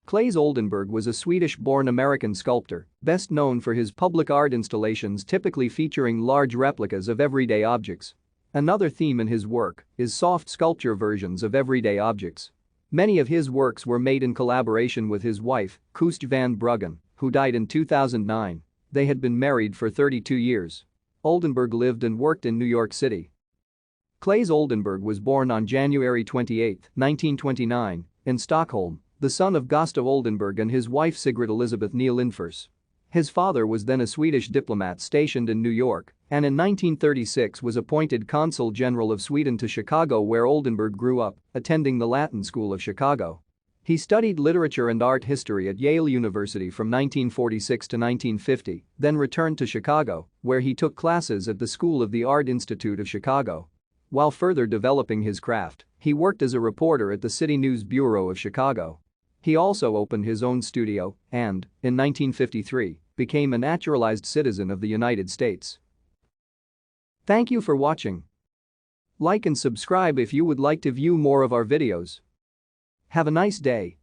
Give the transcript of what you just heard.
Claes Oldenburg was a Swedish-born American sculptor, best known for his public art installations typically featuring large replicas of everyday objects. Another theme in his work is soft sculpture versions of everyday objects. Many of his works were made in collaboration with his wife, Coosje van Bruggen, who died in 2009. They had been married for 32 years. Oldenburg lived and worked in New York City. Claes Oldenburg was born on January 28, 1929, in Stockholm, the son of Gustav Oldenburg and his wife Sigrid Elisabeth Neil Infors. His father was then a Swedish diplomat stationed in New York and in 1936 was appointed Consul General of Sweden to Chicago, where Oldenburg grew up, attending the Latin School of Chicago. He studied literature and art history at Yale University from 1946 to 1950, then returned to Chicago, where he took classes at the School of the Art Institute of Chicago. While further developing his craft, he worked as a reporter at the City News Bureau of Chicago. He also opened his own studio and, in 1953, became a naturalized citizen of the United States. Thank you for watching. Like and subscribe if you would like to view more of our videos. Have a nice day.